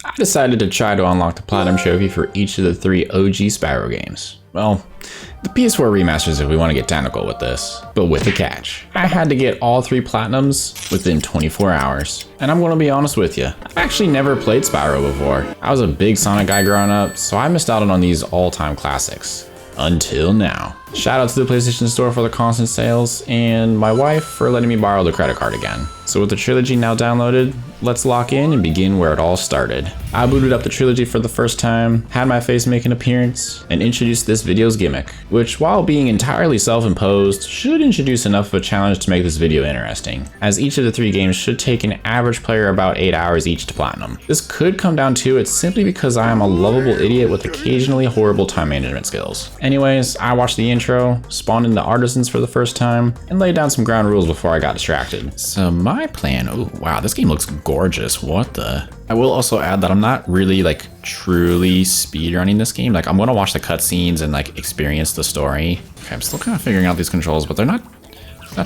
I decided to try to unlock the Platinum Trophy for each of the 3 OG Spyro games. Well, the PS4 remasters if we want to get technical with this, but with a catch. I had to get all 3 Platinums within 24 hours. And I'm going to be honest with you, I've actually never played Spyro before. I was a big Sonic guy growing up, so I missed out on these all-time classics. Until now. Shout out to the PlayStation Store for the constant sales, and my wife for letting me borrow the credit card again. So with the trilogy now downloaded, let's lock in and begin where it all started. I booted up the trilogy for the first time, had my face make an appearance, and introduced this video's gimmick, which while being entirely self-imposed, should introduce enough of a challenge to make this video interesting, as each of the 3 games should take an average player about 8 hours each to platinum. This could come down to it simply because I am a lovable idiot with occasionally horrible time management skills. Anyways, I watched the intro, spawned into Artisans for the first time, and laid down some ground rules before I got distracted. So my plan, oh wow, this game looks gorgeous, what the? I will also add that I'm not really like truly speedrunning this game. Like I'm gonna watch the cutscenes and like experience the story. Okay, I'm still kind of figuring out these controls, but they're not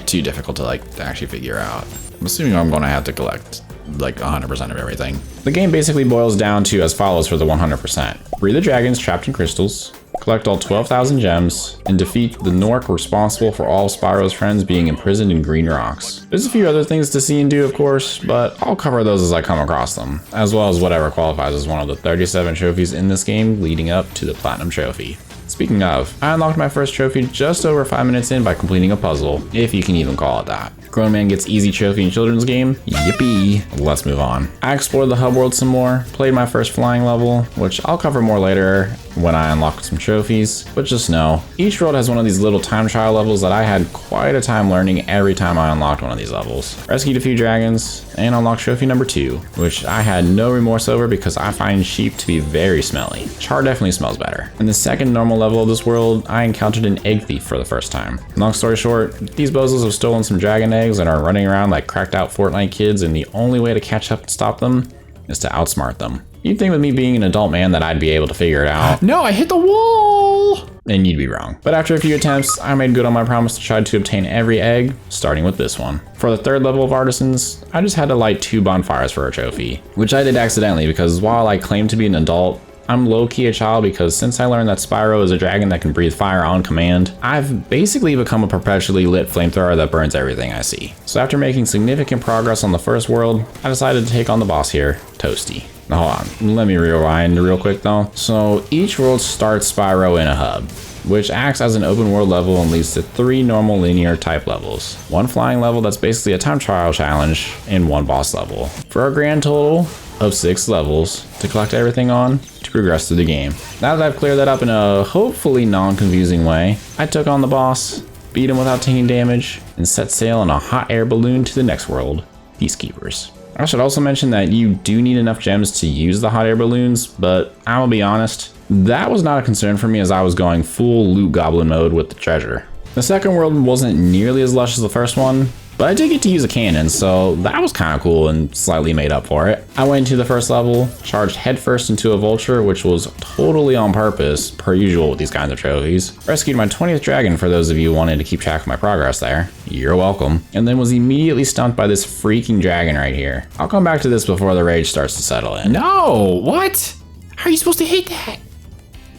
too difficult to actually figure out. I'm assuming I'm gonna have to collect like 100% of everything. The game basically boils down to as follows for the 100%. Free the dragons trapped in crystals, collect all 12,000 gems, and defeat the Nork responsible for all of Spyro's friends being imprisoned in green rocks. There's a few other things to see and do, of course, but I'll cover those as I come across them, as well as whatever qualifies as one of the 37 trophies in this game leading up to the Platinum Trophy. Speaking of, I unlocked my first trophy just over 5 minutes in by completing a puzzle, if you can even call it that. Grown man gets easy trophy in children's game? Yippee! Let's move on. I explored the hub world some more, played my first flying level, which I'll cover more later when I unlock some trophies, but just know, each world has one of these little time trial levels that I had quite a time learning every time I unlocked one of these levels. Rescued a few dragons, and unlocked trophy number 2, which I had no remorse over because I find sheep to be very smelly. Char definitely smells better. In the second normal level of this world, I encountered an egg thief for the first time. Long story short, these bozos have stolen some dragon eggs and are running around like cracked out Fortnite kids, and the only way to catch up and stop them is to outsmart them. You'd think with me being an adult man that I'd be able to figure it out. No, I hit the wall! And you'd be wrong. But after a few attempts, I made good on my promise to try to obtain every egg, starting with this one. For the 3rd level of Artisans, I just had to light 2 bonfires for a trophy, which I did accidentally because while I claim to be an adult, I'm low-key a child because since I learned that Spyro is a dragon that can breathe fire on command, I've basically become a perpetually lit flamethrower that burns everything I see. So after making significant progress on the first world, I decided to take on the boss here, Toasty. Now hold on, let me rewind real quick though. So each world starts Spyro in a hub, which acts as an open world level and leads to 3 normal linear type levels. 1 flying level that's basically a time trial challenge, and 1 boss level. For a grand total of 6 levels to collect everything on to progress through the game. Now that I've cleared that up in a hopefully non-confusing way, I took on the boss, beat him without taking damage, and set sail on a hot air balloon to the next world, Peacekeepers. I should also mention that you do need enough gems to use the hot air balloons, but I'll be honest, that was not a concern for me as I was going full loot goblin mode with the treasure. The second world wasn't nearly as lush as the first one, but I did get to use a cannon, so that was kind of cool and slightly made up for it. I went into the first level, charged headfirst into a vulture, which was totally on purpose, per usual with these kinds of trophies. Rescued my 20th dragon for those of you who wanted to keep track of my progress there. You're welcome. And then was immediately stumped by this freaking dragon right here. I'll come back to this before the rage starts to settle in. No, what? How are you supposed to hit that?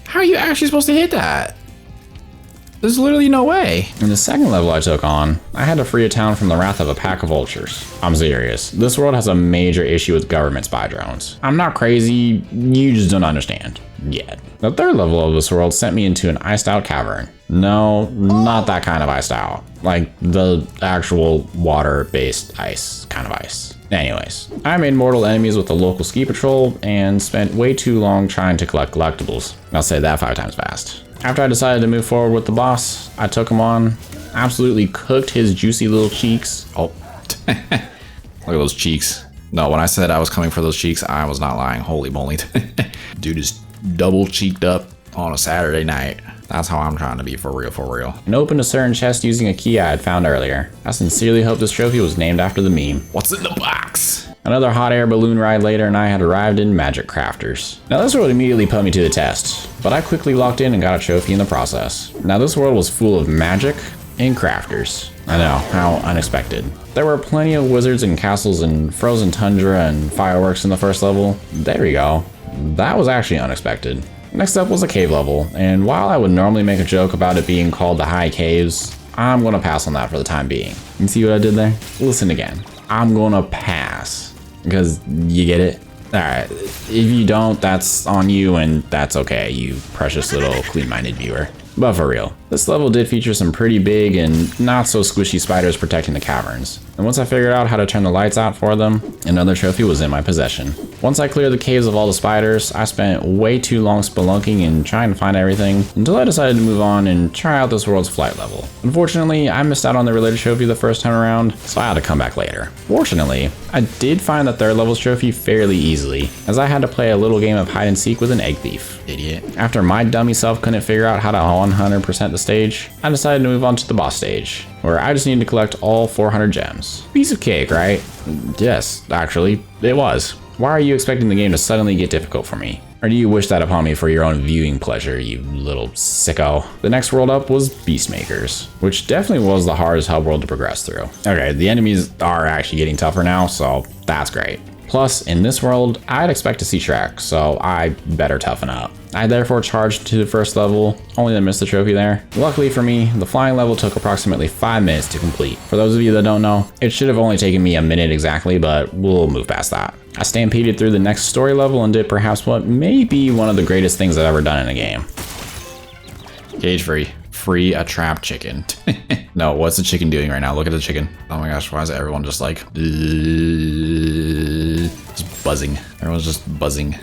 How are you actually supposed to hit that? There's literally no way. In the second level I took on, I had to free a town from the wrath of a pack of vultures. I'm serious. This world has a major issue with government spy drones. I'm not crazy, you just don't understand. Yet. The third level of this world sent me into an iced out cavern. No, not that kind of iced out. Like the actual water-based ice kind of ice. Anyways, I made mortal enemies with the local ski patrol and spent way too long trying to collect collectibles. I'll say that 5 times fast. After I decided to move forward with the boss, I took him on, absolutely cooked his juicy little cheeks. Oh, look at those cheeks. No, when I said I was coming for those cheeks, I was not lying. Holy moly. Dude is double cheeked up on a Saturday night. That's how I'm trying to be, for real, for real. And opened a certain chest using a key I had found earlier. I sincerely hope this trophy was named after the meme. What's in the box? Another hot air balloon ride later and I had arrived in Magic Crafters. Now this world immediately put me to the test, but I quickly locked in and got a trophy in the process. Now this world was full of magic and crafters. I know, how unexpected. There were plenty of wizards and castles and frozen tundra and fireworks in the first level. There we go. That was actually unexpected. Next up was a cave level, and while I would normally make a joke about it being called the High Caves, I'm gonna pass on that for the time being. You see what I did there? Listen again. I'm gonna pass. Because you get it? Alright, if you don't, that's on you, and that's okay, you precious little clean-minded viewer. But for real, this level did feature some pretty big and not so squishy spiders protecting the caverns. And once I figured out how to turn the lights out for them, another trophy was in my possession. Once I cleared the caves of all the spiders, I spent way too long spelunking and trying to find everything until I decided to move on and try out this world's flight level. Unfortunately, I missed out on the related trophy the first time around, so I had to come back later. Fortunately, I did find the third level's trophy fairly easily, as I had to play a little game of hide and seek with an egg thief. Idiot. After my dummy self couldn't figure out how to 100% the stage, I decided to move on to the boss stage, where I just needed to collect all 400 gems. Piece of cake, right? Yes, actually, it was. Why are you expecting the game to suddenly get difficult for me? Or do you wish that upon me for your own viewing pleasure, you little sicko? The next world up was Beastmakers, which definitely was the hardest hub world to progress through. Okay, the enemies are actually getting tougher now, so that's great. Plus, in this world, I'd expect to see Shrek, so I better toughen up. I therefore charged to the first level, only to miss the trophy there. Luckily for me, the flying level took approximately 5 minutes to complete. For those of you that don't know, it should have only taken me a minute exactly, but we'll move past that. I stampeded through the next story level and did perhaps what may be one of the greatest things I've ever done in a game. Cage free. Free a trapped chicken. No, what's the chicken doing right now? Look at the chicken. Oh my gosh, why is everyone just like... just buzzing. Everyone's just buzzing.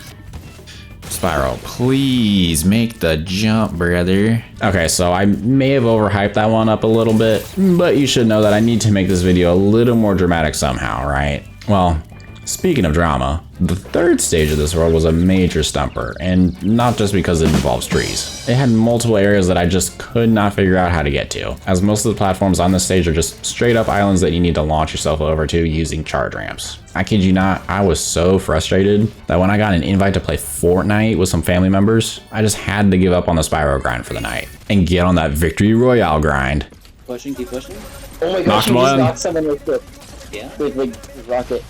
Spyro, please make the jump, brother. Okay, so I may have overhyped that one up a little bit, but you should know that I need to make this video a little more dramatic somehow, right? Well, speaking of drama, the third stage of this world was a major stumper, and not just because it involves trees. It had multiple areas that I just could not figure out how to get to, as most of the platforms on this stage are just straight up islands that you need to launch yourself over to using charge ramps. I kid you not, I was so frustrated that when I got an invite to play Fortnite with some family members, I just had to give up on the Spyro grind for the night and get on that Victory Royale grind. Pushing, keep pushing. Oh my gosh, you just knocked someone real quick. Yeah? With rocket.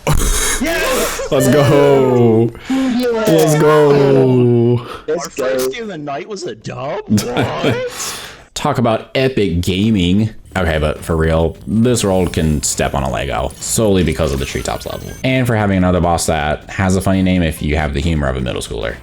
Yes! Let's go! Let's go! Let's go. Our first game of the night was a dub? What? Talk about epic gaming. Okay, but for real, this world can step on a Lego solely because of the treetops level. And for having another boss that has a funny name if you have the humor of a middle schooler.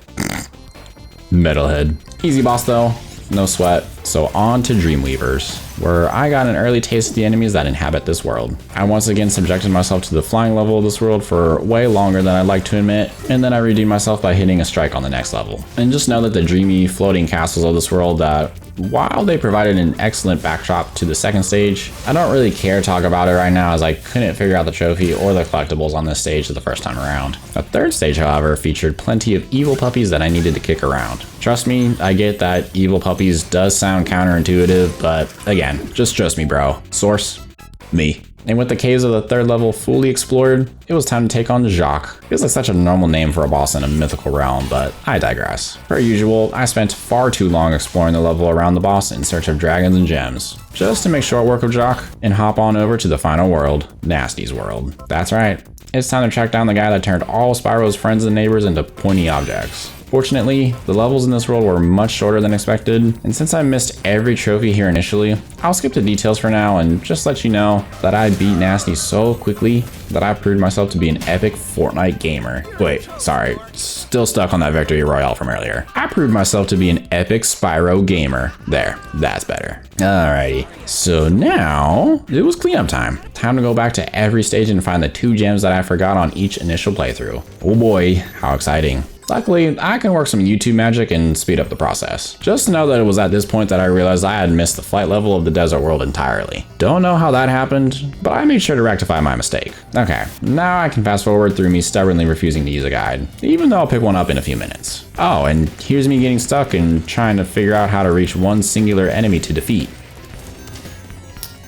Metalhead. Easy boss though, no sweat. So on to Dreamweavers, where I got an early taste of the enemies that inhabit this world. I once again subjected myself to the flying level of this world for way longer than I'd like to admit, and then I redeemed myself by hitting a strike on the next level. And just know that the dreamy floating castles of this world that, while they provided an excellent backdrop to the second stage, I don't really care to talk about it right now as I couldn't figure out the trophy or the collectibles on this stage the first time around. The third stage, however, featured plenty of evil puppies that I needed to kick around. Trust me, I get that evil puppies does sound counterintuitive, but again, just trust me, bro. Source, me. And with the caves of the third level fully explored, it was time to take on Jacques. Feels like such a normal name for a boss in a mythical realm, but I digress. Per usual, I spent far too long exploring the level around the boss in search of dragons and gems, just to make short work of Jacques and hop on over to the final world, Nasty's world. That's right, it's time to track down the guy that turned all Spyro's friends and neighbors into pointy objects. Fortunately, the levels in this world were much shorter than expected, and since I missed every trophy here initially, I'll skip the details for now and just let you know that I beat Nasty so quickly that I proved myself to be an epic Fortnite gamer. Wait, sorry, still stuck on that Victory Royale from earlier. I proved myself to be an epic Spyro gamer. There, that's better. Alrighty, so now it was cleanup time. Time to go back to every stage and find the 2 gems that I forgot on each initial playthrough. Oh boy, how exciting. Luckily, I can work some YouTube magic and speed up the process. Just know that it was at this point that I realized I had missed the flight level of the desert world entirely. Don't know how that happened, but I made sure to rectify my mistake. Okay, now I can fast forward through me stubbornly refusing to use a guide, even though I'll pick one up in a few minutes. Oh, and here's me getting stuck and trying to figure out how to reach one singular enemy to defeat.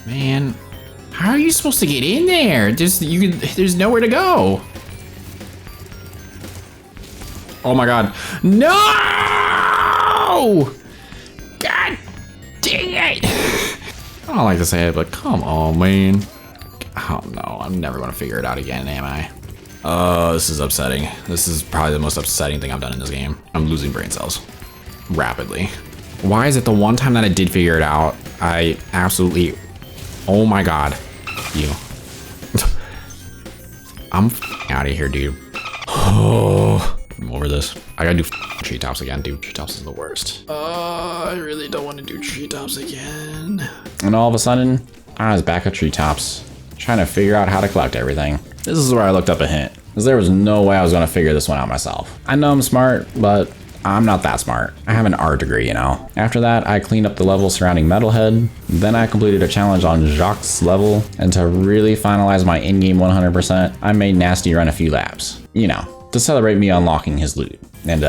Man, how are you supposed to get in there? There's nowhere to go. Oh my god. No! God dang it! I don't like to say it, but come on, man. Oh no, I'm never gonna figure it out again, am I? Oh, this is upsetting. This is probably the most upsetting thing I've done in this game. I'm losing brain cells. Rapidly. Why is it the one time that I did figure it out, I absolutely... Oh my god. You. I'm out of here, dude. Oh, I'm over this. I gotta do treetops again, dude. Treetops is the worst. I really don't want to do treetops again. And all of a sudden, I was back at treetops, trying to figure out how to collect everything. This is where I looked up a hint, because there was no way I was gonna figure this one out myself. I know I'm smart, but I'm not that smart. I have an art degree, you know. After that, I cleaned up the level surrounding Metalhead. Then I completed a challenge on Jacques' level. And to really finalize my in-game 100%, I made Nasty run a few laps. You know, to celebrate me unlocking his loot and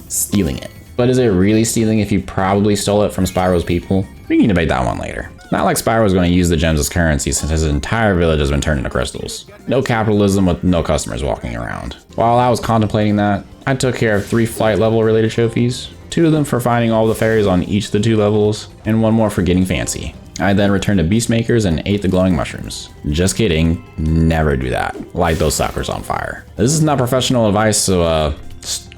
stealing it. But is it really stealing if you probably stole it from Spyro's people? We can debate that one later. Not like Spyro's going to use the gems as currency since his entire village has been turned into crystals. No capitalism with no customers walking around. While I was contemplating that, I took care of 3 flight level related trophies, 2 of them for finding all the fairies on each of the 2 levels, and 1 more for getting fancy. I then returned to Beastmakers and ate the glowing mushrooms. Just kidding, never do that. Light those suckers on fire. This is not professional advice, so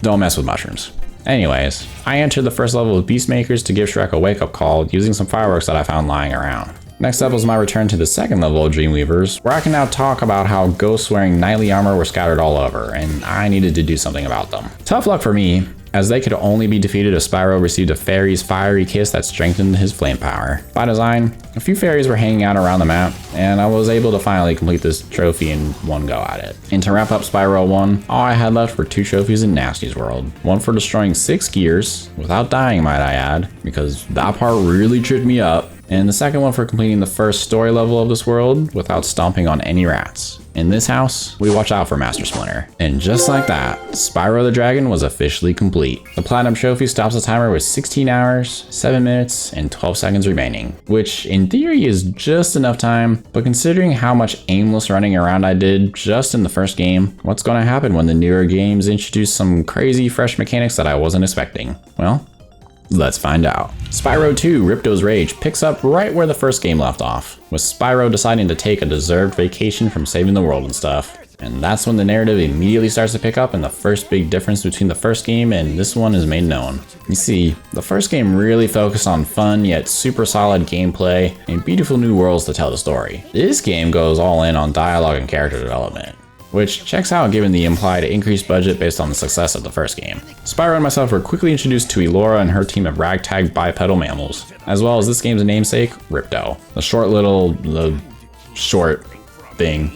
don't mess with mushrooms. Anyways, I entered the first level with Beastmakers to give Shrek a wake-up call using some fireworks that I found lying around. Next up was my return to the second level of Dreamweavers, where I can now talk about how ghosts wearing knightly armor were scattered all over, and I needed to do something about them. Tough luck for me, as they could only be defeated if Spyro received a fairy's fiery kiss that strengthened his flame power. By design, a few fairies were hanging out around the map, and I was able to finally complete this trophy in one go at it. And to wrap up Spyro 1, all I had left were 2 trophies in Nasty's world. One for destroying 6 gears, without dying might I add, because that part really tripped me up, and the second one for completing the first story level of this world without stomping on any rats. In this house, we watch out for Master Splinter. And just like that, Spyro the Dragon was officially complete. The Platinum Trophy stops the timer with 16 hours, 7 minutes, and 12 seconds remaining, which in theory is just enough time, but considering how much aimless running around I did just in the first game, what's gonna happen when the newer games introduce some crazy fresh mechanics that I wasn't expecting? Well, let's find out. Spyro 2 Ripto's Rage picks up right where the first game left off, with Spyro deciding to take a deserved vacation from saving the world and stuff. And that's when the narrative immediately starts to pick up and the first big difference between the first game and this one is made known. You see, the first game really focused on fun yet super solid gameplay and beautiful new worlds to tell the story. This game goes all in on dialogue and character development, which checks out given the implied increased budget based on the success of the first game. Spyro and myself were quickly introduced to Elora and her team of ragtag bipedal mammals, as well as this game's namesake, Ripto. The short thing.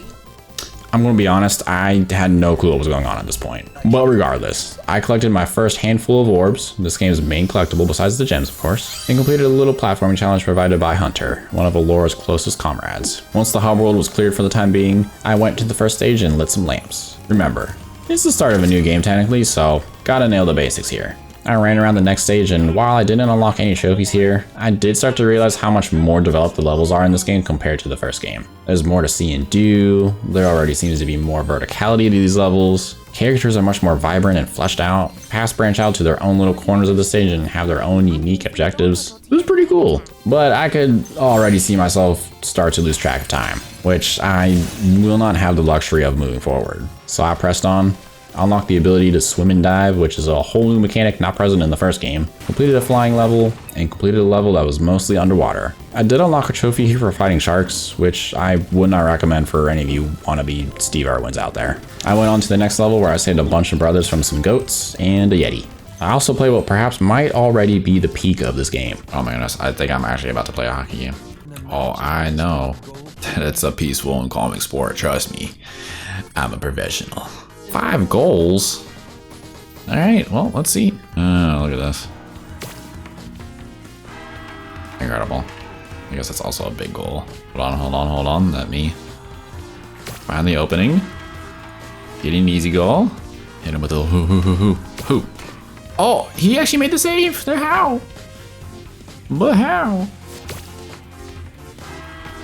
I'm gonna be honest, I had no clue what was going on at this point. But regardless, I collected my first handful of orbs, this game's main collectible besides the gems of course, and completed a little platforming challenge provided by Hunter, one of Elora's closest comrades. Once the hub world was cleared for the time being, I went to the first stage and lit some lamps. Remember, it's the start of a new game technically, so gotta nail the basics here. I ran around the next stage, and while I didn't unlock any trophies here, I did start to realize how much more developed the levels are in this game compared to the first game. There's more to see and do, there already seems to be more verticality to these levels, characters are much more vibrant and fleshed out, paths branch out to their own little corners of the stage and have their own unique objectives. It was pretty cool, but I could already see myself start to lose track of time, which I will not have the luxury of moving forward. So I pressed on. Unlocked the ability to swim and dive, which is a whole new mechanic not present in the first game, completed a flying level, and completed a level that was mostly underwater. I did unlock a trophy here for fighting sharks, which I would not recommend for any of you wannabe Steve Irwins out there. I went on to the next level where I saved a bunch of brothers from some goats and a yeti. I also played what perhaps might already be the peak of this game. Oh my goodness, I think I'm actually about to play a hockey game. Oh, I know that it's a peaceful and calming sport, trust me. I'm a professional. 5 goals? Alright, well, let's see. Oh, look at this. Incredible. I guess that's also a big goal. Hold on. Let me find the opening. Get an easy goal. Hit him with a hoo. Oh, he actually made the save. How? But how?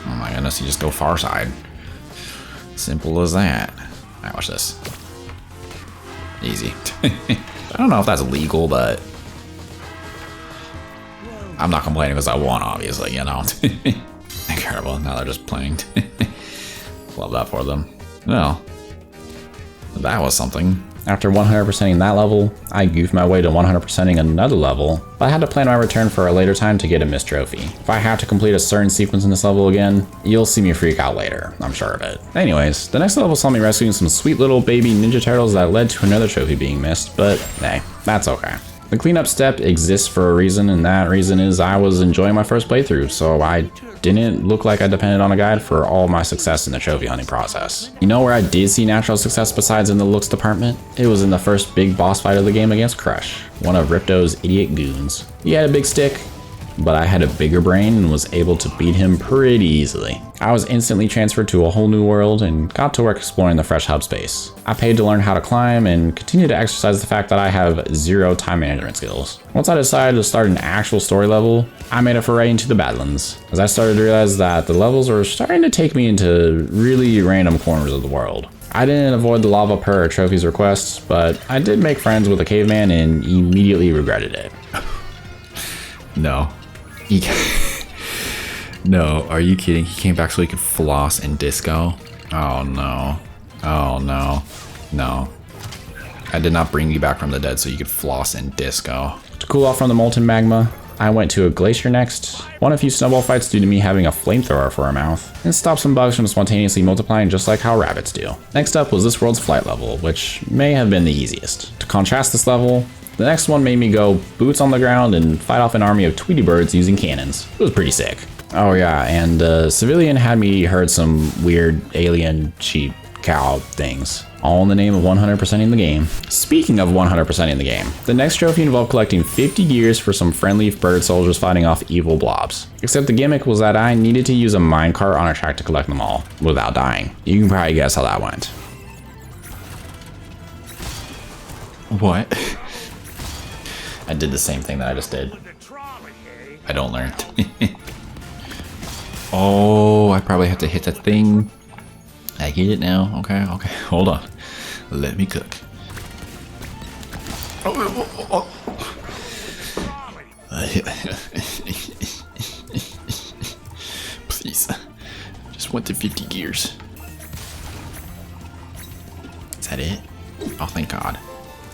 Oh my goodness, you just go far side. Simple as that. Alright, watch this. Easy. I don't know if that's legal, but I'm not complaining because I won, obviously, you know. Incredible. Now they're just playing. Love that for them. Well, that was something. After 100%ing that level, I goofed my way to 100%ing another level, but I had to plan my return for a later time to get a missed trophy. If I have to complete a certain sequence in this level again, you'll see me freak out later, I'm sure of it. Anyways, the next level saw me rescuing some sweet little baby Ninja Turtles that led to another trophy being missed, but hey, that's okay. The cleanup step exists for a reason, and that reason is I was enjoying my first playthrough, so I didn't look like I depended on a guide for all my success in the trophy hunting process. You know where I did see natural success besides in the looks department? It was in the first big boss fight of the game against Crush, one of Ripto's idiot goons. He had a big stick, but I had a bigger brain and was able to beat him pretty easily. I was instantly transferred to a whole new world and got to work exploring the fresh hub space. I paid to learn how to climb and continue to exercise the fact that I have zero time management skills. Once I decided to start an actual story level, I made a foray into the Badlands, as I started to realize that the levels were starting to take me into really random corners of the world. I didn't avoid the lava per trophy's requests, but I did make friends with a caveman and immediately regretted it. No. No, are you kidding? He came back so he could floss and disco? Oh no. Oh no. No. I did not bring you back from the dead so you could floss and disco. To cool off from the molten magma, I went to a glacier next, won a few snowball fights due to me having a flamethrower for a mouth, and stopped some bugs from spontaneously multiplying just like how rabbits do. Next up was this world's flight level, which may have been the easiest. To contrast this level, the next one made me go boots on the ground and fight off an army of Tweety birds using cannons. It was pretty sick. Oh yeah, and Civilian had me herd some weird alien sheep cow things, all in the name of 100%ing the game. Speaking of 100%ing the game, the next trophy involved collecting 50 gears for some friendly bird soldiers fighting off evil blobs. Except the gimmick was that I needed to use a minecart on a track to collect them all, without dying. You can probably guess how that went. What? I did the same thing that I just did. I don't learn. Oh, I probably have to hit that thing. I get it now. Okay, hold on. Let me cook. Please. Just went to 50 gears. Is that it? Oh, thank God.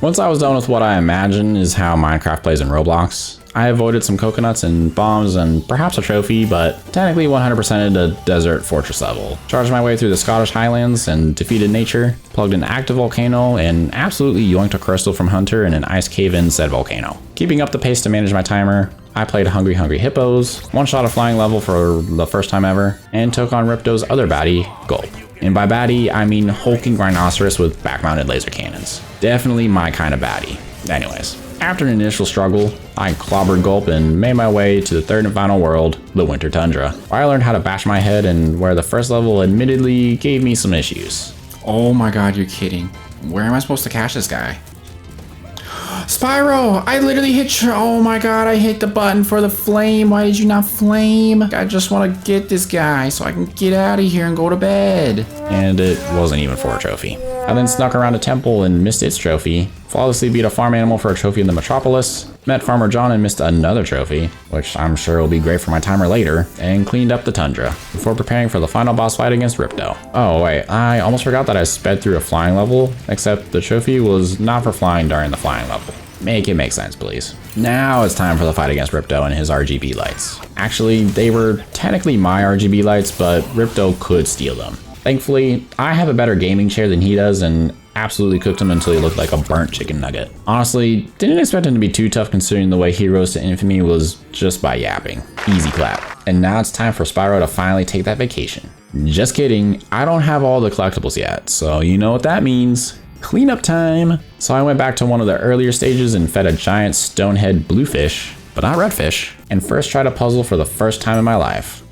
Once I was done with what I imagine is how Minecraft plays in Roblox, I avoided some coconuts and bombs and perhaps a trophy, but technically 100%ed a desert fortress level. Charged my way through the Scottish Highlands and defeated nature, plugged an active volcano, and absolutely yoinked a crystal from Hunter in an ice cave in said volcano. Keeping up the pace to manage my timer, I played Hungry Hungry Hippos, one-shot a flying level for the first time ever, and took on Ripto's other baddie, Gulp. And by baddie, I mean hulking rhinoceros with back-mounted laser cannons. Definitely my kind of baddie. Anyways, after an initial struggle, I clobbered Gulp and made my way to the third and final world, the Winter Tundra, where I learned how to bash my head and where the first level admittedly gave me some issues. Oh my God, you're kidding. Where am I supposed to catch this guy? Spyro, I literally hit your, oh my God, I hit the button for the flame. Why did you not flame? I just want to get this guy so I can get out of here and go to bed. And it wasn't even for a trophy. I then snuck around a temple and missed its trophy, flawlessly beat a farm animal for a trophy in the Metropolis, met Farmer John and missed another trophy, which I'm sure will be great for my timer later, and cleaned up the tundra, before preparing for the final boss fight against Ripto. Oh wait, I almost forgot that I sped through a flying level, except the trophy was not for flying during the flying level. Make it make sense, please. Now it's time for the fight against Ripto and his RGB lights. Actually, they were technically my RGB lights, but Ripto could steal them. Thankfully, I have a better gaming chair than he does and absolutely cooked him until he looked like a burnt chicken nugget. Honestly, didn't expect him to be too tough considering the way he rose to infamy was just by yapping. Easy clap. And now it's time for Spyro to finally take that vacation. Just kidding, I don't have all the collectibles yet, so you know what that means. Cleanup time! So I went back to one of the earlier stages and fed a giant stonehead bluefish, but not redfish, and first tried a puzzle for the first time in my life.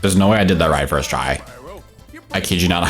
There's no way I did that right first try. I kid you not,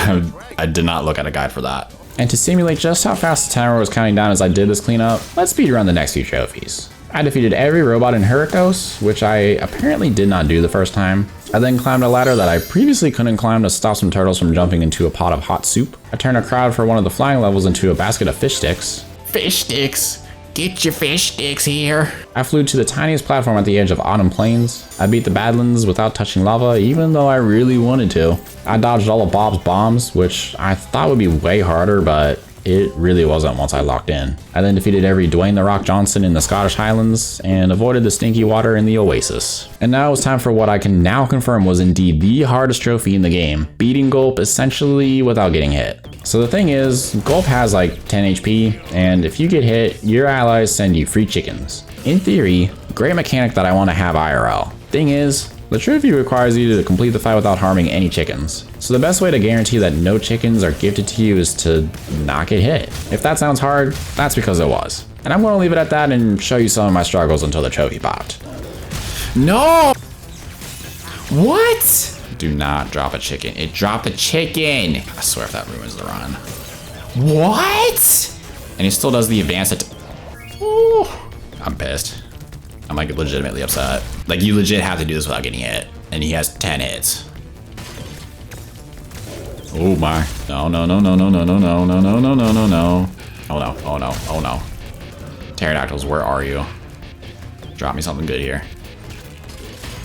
I did not look at a guide for that. And to simulate just how fast the timer was counting down as I did this cleanup, let's speedrun the next few trophies. I defeated every robot in Hurricos, which I apparently did not do the first time. I then climbed a ladder that I previously couldn't climb to stop some turtles from jumping into a pot of hot soup. I turned a crowd for one of the flying levels into a basket of fish sticks. Fish sticks. Get your fish sticks here. I flew to the tiniest platform at the edge of Autumn Plains. I beat the Badlands without touching lava, even though I really wanted to. I dodged all of Bob's bombs, which I thought would be way harder, but it really wasn't once I locked in. I then defeated every Dwayne The Rock Johnson in the Scottish Highlands and avoided the stinky water in the Oasis. And now it was time for what I can now confirm was indeed the hardest trophy in the game, beating Gulp essentially without getting hit. So the thing is, Gulp has like 10 HP, and if you get hit, your allies send you free chickens. In theory, great mechanic that I want to have IRL. Thing is, the trophy requires you to complete the fight without harming any chickens. So the best way to guarantee that no chickens are gifted to you is to not get hit. If that sounds hard, that's because it was. And I'm going to leave it at that and show you some of my struggles until the trophy popped. No! What? Do not drop a chicken. It dropped a chicken. I swear if that ruins the run. What? And he still does the advanced. Ooh, I'm pissed. I'm like legitimately upset. Like you legit have to do this without getting hit. And he has 10 hits. Oh my. No, no, no, no, no, no, no, no, no, no, no, no, no, no. Oh no, oh no, oh no. Pterodactyls, where are you? Drop me something good here.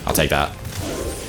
I'll take that.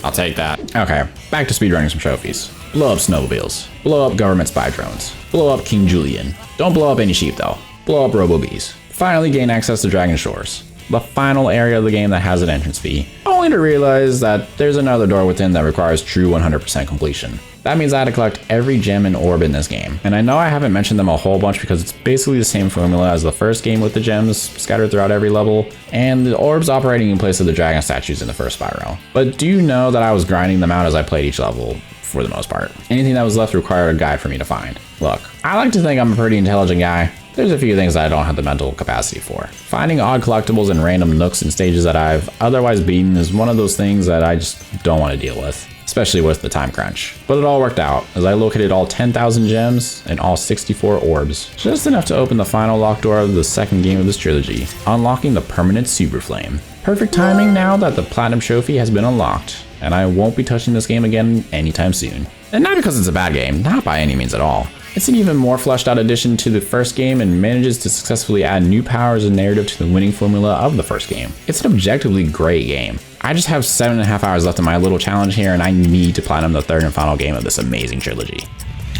I'll take that. Okay, back to speedrunning some trophies. Blow up snowmobiles. Blow up government spy drones. Blow up King Julian. Don't blow up any sheep though. Blow up robo-bees. Finally gain access to Dragon Shores, the final area of the game that has an entrance fee, only to realize that there's another door within that requires true 100% completion. That means I had to collect every gem and orb in this game. And I know I haven't mentioned them a whole bunch because it's basically the same formula as the first game with the gems scattered throughout every level, and the orbs operating in place of the dragon statues in the first Spyro. But do know that I was grinding them out as I played each level, for the most part. Anything that was left required a guide for me to find. Look, I like to think I'm a pretty intelligent guy. There's a few things that I don't have the mental capacity for. Finding odd collectibles in random nooks and stages that I've otherwise beaten is one of those things that I just don't want to deal with, especially with the time crunch. But it all worked out, as I located all 10,000 gems and all 64 orbs, just enough to open the final locked door of the second game of this trilogy, unlocking the permanent Super Flame. Perfect timing now that the Platinum Trophy has been unlocked, and I won't be touching this game again anytime soon. And not because it's a bad game, not by any means at all. It's an even more fleshed out addition to the first game and manages to successfully add new powers and narrative to the winning formula of the first game. It's an objectively great game. I just have 7.5 hours left in my little challenge here, and I need to platinum the third and final game of this amazing trilogy.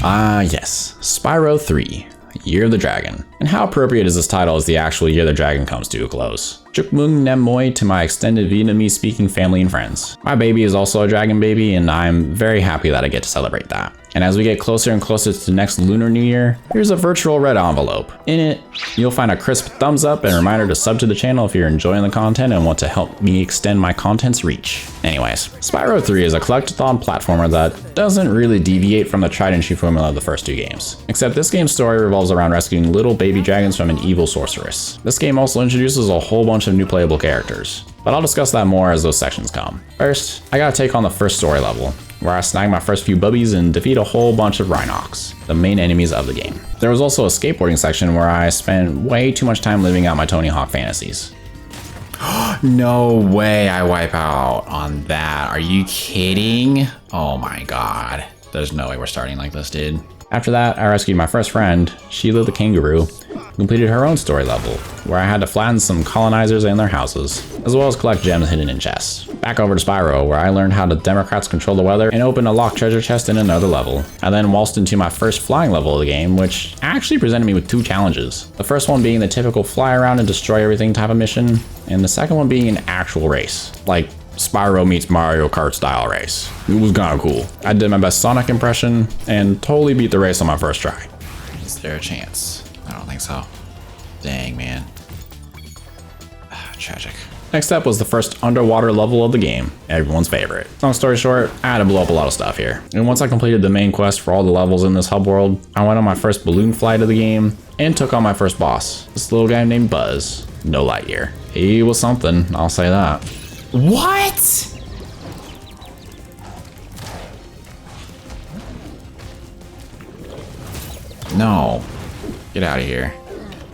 Ah yes, Spyro 3, Year of the Dragon. And how appropriate is this title as the actual Year of the Dragon comes to a close. Chúc mừng năm mới to my extended Vietnamese speaking family and friends. My baby is also a dragon baby, and I'm very happy that I get to celebrate that. And as we get closer and closer to the next Lunar New Year, here's a virtual red envelope. In it, you'll find a crisp thumbs up and a reminder to sub to the channel if you're enjoying the content and want to help me extend my content's reach. Anyways, Spyro 3 is a collectathon platformer that doesn't really deviate from the tried and true formula of the first two games. Except this game's story revolves around rescuing little baby dragons from an evil sorceress. This game also introduces a whole bunch of new playable characters, but I'll discuss that more as those sections come. First, I gotta take on the first story level, where I snag my first few bubbies and defeat a whole bunch of Rhinox, the main enemies of the game. There was also a skateboarding section where I spent way too much time living out my Tony Hawk fantasies. No way I wipe out on that. Are you kidding? Oh my god. There's no way we're starting like this, dude. After that, I rescued my first friend, Sheila the Kangaroo, who completed her own story level, where I had to flatten some colonizers and their houses, as well as collect gems hidden in chests. Back over to Spyro, where I learned how the Democrats control the weather and opened a locked treasure chest in another level. I then waltzed into my first flying level of the game, which actually presented me with two challenges. The first one being the typical fly around and destroy everything type of mission, and the second one being an actual race, like Spyro meets Mario Kart style race. It was kinda cool. I did my best Sonic impression and totally beat the race on my first try. Is there a chance? I don't think so. Dang, man. Tragic. Next up was the first underwater level of the game, everyone's favorite. Long story short, I had to blow up a lot of stuff here. And once I completed the main quest for all the levels in this hub world, I went on my first balloon flight of the game and took on my first boss, this little guy named Buzz. No Lightyear. He was something, I'll say that. What? No. Get out of here,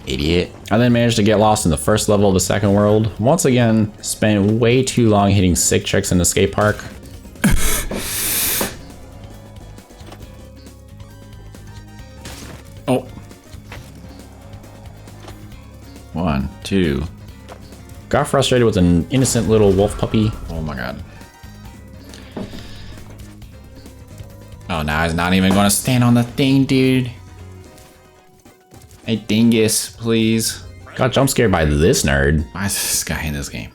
idiot. I then managed to get lost in the first level of the second world. Once again, spent way too long hitting sick tricks in the skate park. Oh. 1, 2. Got frustrated with an innocent little wolf puppy. Oh my god. Oh, now he's not even gonna stand on the thing, dude. Hey, dingus, please. Got jump scared by this nerd. Why is this guy in this game?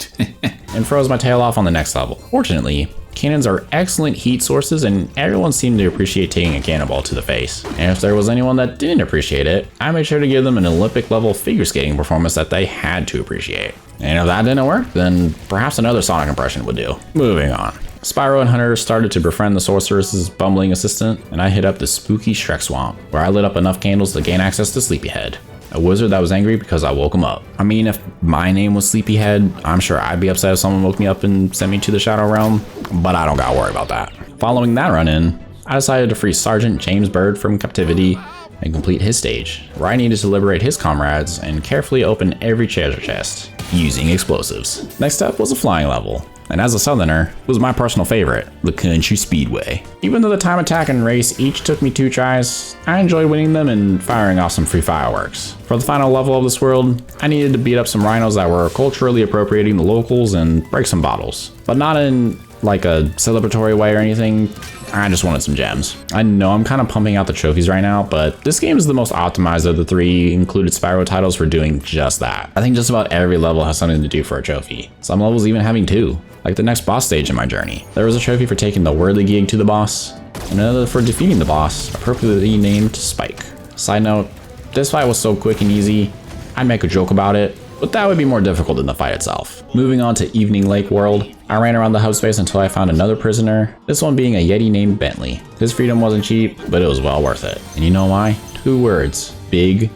And froze my tail off on the next level. Fortunately, cannons are excellent heat sources and everyone seemed to appreciate taking a cannonball to the face. And if there was anyone that didn't appreciate it, I made sure to give them an Olympic level figure skating performance that they had to appreciate. And if that didn't work, then perhaps another Sonic impression would do. Moving on. Spyro and Hunter started to befriend the sorceress's bumbling assistant, and I hit up the spooky Shrek Swamp, where I lit up enough candles to gain access to Sleepyhead, a wizard that was angry because I woke him up. I mean, if my name was Sleepyhead, I'm sure I'd be upset if someone woke me up and sent me to the Shadow Realm, but I don't gotta worry about that. Following that run-in, I decided to free Sergeant James Bird from captivity and complete his stage, where I needed to liberate his comrades and carefully open every treasure chest, using explosives. Next up was a flying level, and as a southerner, was my personal favorite, the Country Speedway. Even though the time attack and race each took me 2 tries, I enjoyed winning them and firing off some free fireworks. For the final level of this world, I needed to beat up some rhinos that were culturally appropriating the locals and break some bottles, but not in like a celebratory way or anything. I just wanted some gems. I know I'm kind of pumping out the trophies right now, but this game is the most optimized of the 3 included Spyro titles for doing just that. I think just about every level has something to do for a trophy. Some levels even having 2. Like the next boss stage in my journey. There was a trophy for taking the whirligig to the boss, and another for defeating the boss, appropriately named Spike. Side note, this fight was so quick and easy, I'd make a joke about it, but that would be more difficult than the fight itself. Moving on to Evening Lake World, I ran around the hub space until I found another prisoner, this one being a Yeti named Bentley. His freedom wasn't cheap, but it was well worth it. And you know why? 2 words, big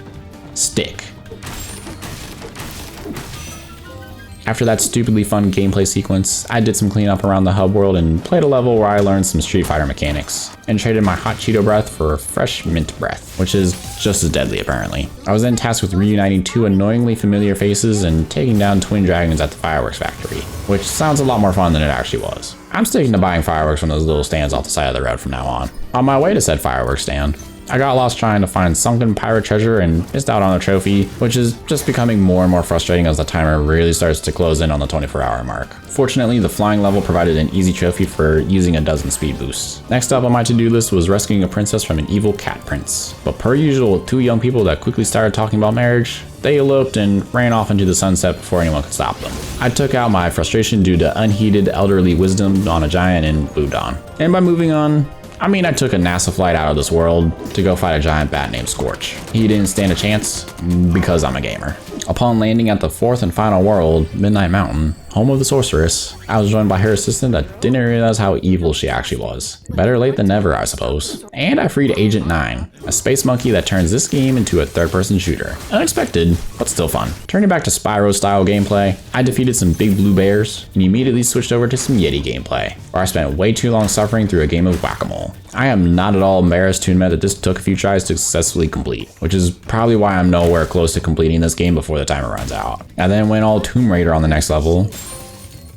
stick. After that stupidly fun gameplay sequence, I did some cleanup around the hub world and played a level where I learned some Street Fighter mechanics, and traded my hot Cheeto breath for fresh mint breath, which is just as deadly apparently. I was then tasked with reuniting 2 annoyingly familiar faces and taking down twin dragons at the fireworks factory, which sounds a lot more fun than it actually was. I'm sticking to buying fireworks from those little stands off the side of the road from now on. On my way to said fireworks stand, I got lost trying to find sunken pirate treasure and missed out on a trophy, which is just becoming more and more frustrating as the timer really starts to close in on the 24-hour mark. Fortunately, the flying level provided an easy trophy for using a dozen speed boosts. Next up on my to-do list was rescuing a princess from an evil cat prince. But per usual with 2 young people that quickly started talking about marriage, they eloped and ran off into the sunset before anyone could stop them. I took out my frustration due to unheeded elderly wisdom on a giant and moved on. And by moving on, I mean, I took a NASA flight out of this world to go fight a giant bat named Scorch. He didn't stand a chance because I'm a gamer. Upon landing at the 4th and final world, Midnight Mountain, home of the sorceress, I was joined by her assistant that didn't realize how evil she actually was. Better late than never, I suppose. And I freed Agent 9, a space monkey that turns this game into a third-person shooter. Unexpected, but still fun. Turning back to Spyro-style gameplay, I defeated some big blue bears and immediately switched over to some Yeti gameplay, where I spent way too long suffering through a game of whack-a-mole. I am not at all embarrassed to admit that this took a few tries to successfully complete, which is probably why I'm nowhere close to completing this game before the timer runs out. I then went all Tomb Raider on the next level,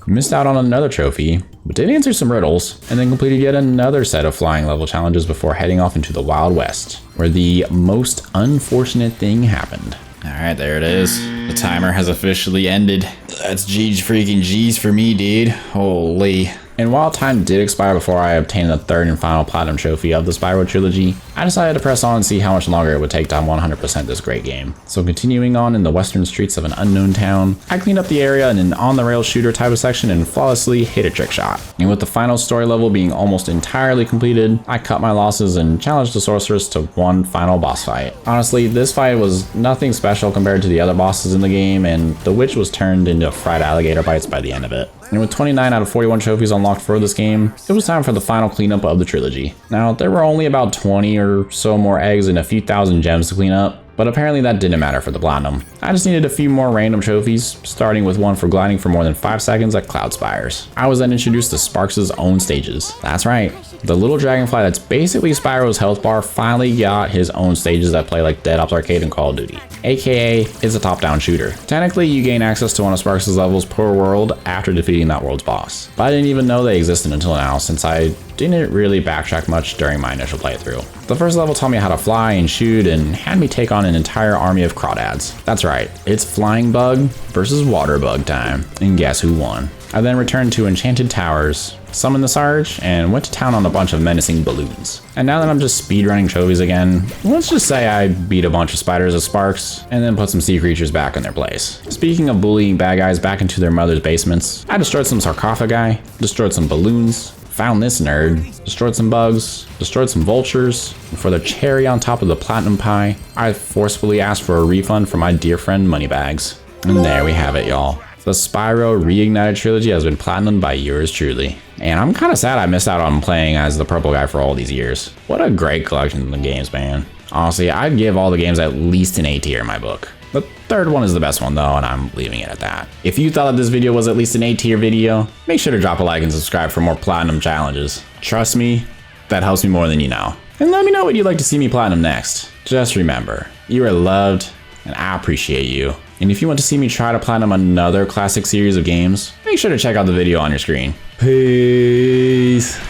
missed out on another trophy, but did answer some riddles, and then completed yet another set of flying level challenges before heading off into the Wild West, where the most unfortunate thing happened. Alright, there it is. The timer has officially ended. That's G's freaking G's for me, dude. Holy. And while time did expire before I obtained the 3rd and final platinum trophy of the Spyro Trilogy, I decided to press on and see how much longer it would take to 100% this great game. So continuing on in the western streets of an unknown town, I cleaned up the area in an on-the-rails shooter type of section and flawlessly hit a trick shot. And with the final story level being almost entirely completed, I cut my losses and challenged the sorceress to one final boss fight. Honestly, this fight was nothing special compared to the other bosses in the game, and the witch was turned into fried alligator bites by the end of it. And with 29 out of 41 trophies unlocked for this game, it was time for the final cleanup of the trilogy. Now, there were only about 20 or so more eggs and a few thousand gems to clean up, but apparently that didn't matter for the platinum. I just needed a few more random trophies, starting with one for gliding for more than 5 seconds at Cloud Spires. I was then introduced to Sparks' own stages. That's right, The little dragonfly that's basically Spyro's health bar finally got his own stages that play like Dead Ops Arcade and Call of Duty, aka is a top-down shooter. Technically, you gain access to one of Sparks' levels per world after defeating that world's boss, but I didn't even know they existed until now since I didn't really backtrack much during my initial playthrough. The first level taught me how to fly and shoot and had me take on an entire army of crawdads. That's right, it's flying bug versus water bug time, and guess who won? I then returned to Enchanted Towers, summoned the Sarge, and went to town on a bunch of menacing balloons. And now that I'm just speedrunning trophies again, let's just say I beat a bunch of spiders of Sparks, and then put some sea creatures back in their place. Speaking of bullying bad guys back into their mother's basements, I destroyed some sarcophagi, destroyed some balloons, found this nerd, destroyed some bugs, destroyed some vultures, and for the cherry on top of the platinum pie, I forcefully asked for a refund for my dear friend Moneybags. And there we have it, y'all. The Spyro Reignited Trilogy has been platinumed by yours truly. And I'm kinda sad I missed out on playing as the purple guy for all these years. What a great collection of games, man. Honestly, I'd give all the games at least an A tier in my book. The third one is the best one though, and I'm leaving it at that. If you thought that this video was at least an A tier video, make sure to drop a like and subscribe for more platinum challenges. Trust me, that helps me more than you know. And let me know what you'd like to see me platinum next. Just remember, you are loved, and I appreciate you. And if you want to see me try to platinum another classic series of games, make sure to check out the video on your screen. Peace.